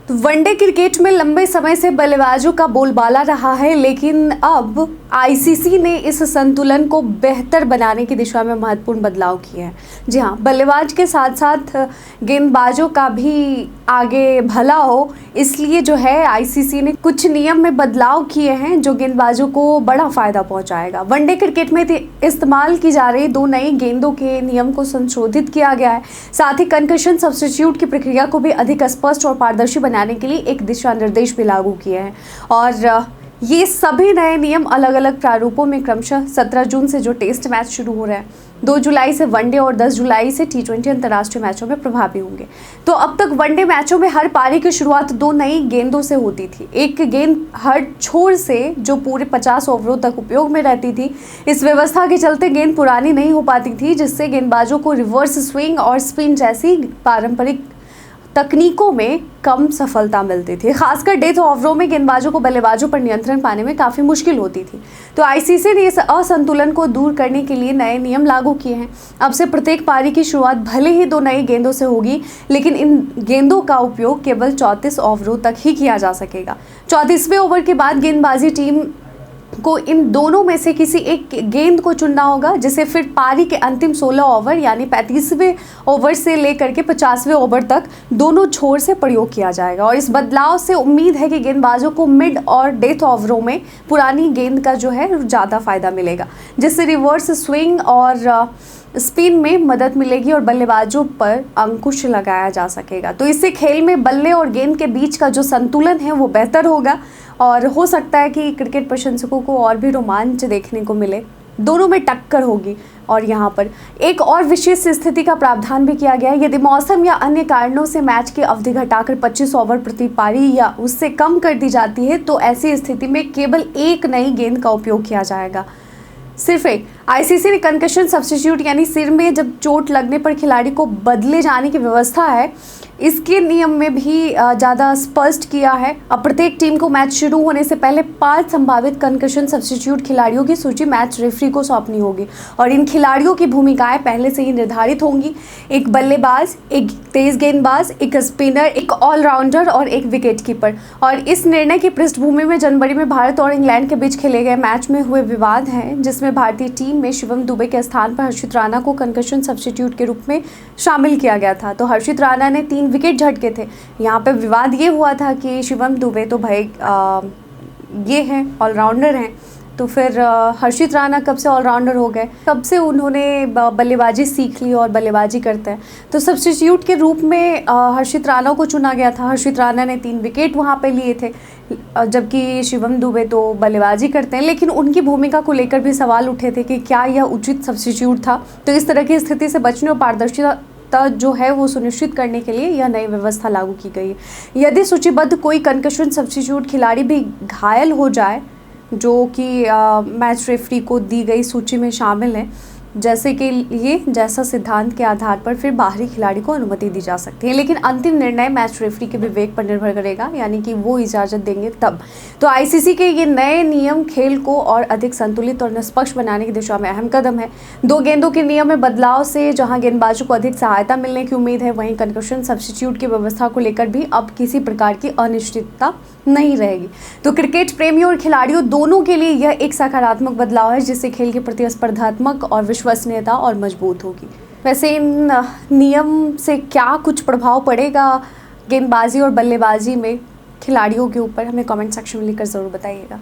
तो one day cricket में लंबे समय से बल्लेबाजों का बोलबाला रहा है, लेकिन अब आईसीसी ने इस संतुलन को बेहतर बनाने की दिशा में महत्वपूर्ण बदलाव किए हैं। जी हाँ, बल्लेबाज के साथ साथ गेंदबाजों का भी आगे भला हो, इसलिए जो है आईसीसी ने कुछ नियम में बदलाव किए हैं जो गेंदबाजों को बड़ा फायदा पहुंचाएगा। वनडे क्रिकेट में इस्तेमाल की जा रही 2 नई गेंदों के नियम को संशोधित किया गया है। साथ ही कंकशन सब्स्टिट्यूट की प्रक्रिया को भी अधिक स्पष्ट और पारदर्शी बनाने के लिए एक दिशा निर्देश भी लागू किए हैं और ये सभी नए नियम अलग अलग प्रारूपों में क्रमशः 17 जून से जो टेस्ट मैच शुरू हो रहे हैं, 2 जुलाई से वनडे और 10 जुलाई से T20 अंतर्राष्ट्रीय मैचों में प्रभावी होंगे। तो अब तक वनडे मैचों में हर पारी की शुरुआत 2 नई गेंदों से होती थी। एक गेंद हर छोर से जो पूरे 50 ओवरों तक उपयोग में रहती थी। इस व्यवस्था के चलते गेंद पुरानी नहीं हो पाती थी, जिससे गेंदबाजों को रिवर्स स्विंग और स्पिन जैसी पारंपरिक तकनीकों में कम सफलता मिलती थी। खासकर डेथ ओवरों में गेंदबाजों को बल्लेबाजों पर नियंत्रण पाने में काफ़ी मुश्किल होती थी। तो आईसीसी ने इस असंतुलन को दूर करने के लिए नए नियम लागू किए हैं। अब से प्रत्येक पारी की शुरुआत भले ही 2 नई गेंदों से होगी, लेकिन इन गेंदों का उपयोग केवल 34 ओवरों तक ही किया जा सकेगा। 34वें ओवर के बाद गेंदबाजी टीम को इन दोनों में से किसी एक गेंद को चुनना होगा, जिसे फिर पारी के अंतिम 16 ओवर यानी 35वें ओवर से लेकर के 50वें ओवर तक दोनों छोर से प्रयोग किया जाएगा। और इस बदलाव से उम्मीद है कि गेंदबाजों को मिड और डेथ ओवरों में पुरानी गेंद का जो है ज़्यादा फायदा मिलेगा, जिससे रिवर्स स्विंग और स्पिन में मदद मिलेगी और बल्लेबाजों पर अंकुश लगाया जा सकेगा। तो इससे खेल में बल्ले और गेंद के बीच का जो संतुलन है वो बेहतर होगा और हो सकता है कि क्रिकेट प्रशंसकों को और भी रोमांच देखने को मिले। दोनों में टक्कर होगी। और यहाँ पर एक और विशेष स्थिति का प्रावधान भी किया गया है। यदि मौसम या अन्य कारणों से मैच की अवधि घटाकर 25 ओवर प्रति पारी या उससे कम कर दी जाती है, तो ऐसी स्थिति में केवल एक नई गेंद का उपयोग किया जाएगा, सिर्फ एक। आईसीसी ने कंकशन सब्स्टिट्यूट यानी सिर में जब चोट लगने पर खिलाड़ी को बदले जाने की व्यवस्था है, इसके नियम में भी ज़्यादा स्पष्ट किया है। अब प्रत्येक टीम को मैच शुरू होने से पहले 5 संभावित कंकशन सब्स्टिट्यूट खिलाड़ियों की सूची मैच रेफरी को सौंपनी होगी और इन खिलाड़ियों की भूमिकाएं पहले से ही निर्धारित होंगी। एक बल्लेबाज, एक तेज गेंदबाज, एक स्पिनर, एक ऑलराउंडर और एक विकेट कीपर। और इस निर्णय की पृष्ठभूमि में जनवरी में भारत और इंग्लैंड के बीच खेले गए मैच में हुए विवाद हैं, जिसमें भारतीय टीम में शिवम दुबे के स्थान पर हर्षित राणा को कंकशन सब्स्टिट्यूट के रूप में शामिल किया गया था। तो हर्षित राणा ने 3 विकेट झटके थे। यहाँ पे विवाद ये हुआ था कि शिवम दुबे तो भाई ये हैं, ऑलराउंडर हैं, तो फिर हर्षित राणा कब से ऑलराउंडर हो गए, कब से उन्होंने बल्लेबाजी सीख ली और बल्लेबाजी करते हैं। तो सब्स्टिट्यूट के रूप में हर्षित राणा को चुना गया था। हर्षित राणा ने 3 विकेट वहाँ पे लिए थे, जबकि शिवम दुबे तो बल्लेबाजी करते हैं। लेकिन उनकी भूमिका को लेकर भी सवाल उठे थे कि क्या यह उचित सब्स्टिट्यूट था। तो इस तरह की स्थिति से बचने और पारदर्शिता जो है वो सुनिश्चित करने के लिए यह नई व्यवस्था लागू की गई है। यदि सूचीबद्ध कोई कंकशन सब्स्टिट्यूट खिलाड़ी भी घायल हो जाए, जो कि मैच रेफरी को दी गई सूची में शामिल है, जैसे कि ये जैसा सिद्धांत के आधार पर फिर बाहरी खिलाड़ी को अनुमति दी जा सकती है। लेकिन अंतिम निर्णय मैच रेफरी के विवेक पर निर्भर करेगा, यानी कि वो इजाज़त देंगे तब। तो आईसीसी के ये नए नियम खेल को और अधिक संतुलित और निष्पक्ष बनाने की दिशा में अहम कदम है। 2 गेंदों के नियम में बदलाव से जहां गेंदबाजों को अधिक सहायता मिलने की उम्मीद है, वहीं कंकशन सब्स्टिट्यूट की व्यवस्था को लेकर भी अब किसी प्रकार की अनिश्चितता नहीं रहेगी। तो क्रिकेट प्रेमियों और खिलाड़ियों दोनों के लिए यह एक सकारात्मक बदलाव है, जिससे खेल के प्रति स्पर्धात्मक और विश्वसनीयता और मजबूत होगी। वैसे इन नियम से क्या कुछ प्रभाव पड़ेगा गेंदबाजी और बल्लेबाजी में खिलाड़ियों के ऊपर, हमें कमेंट सेक्शन में लिखकर ज़रूर बताइएगा।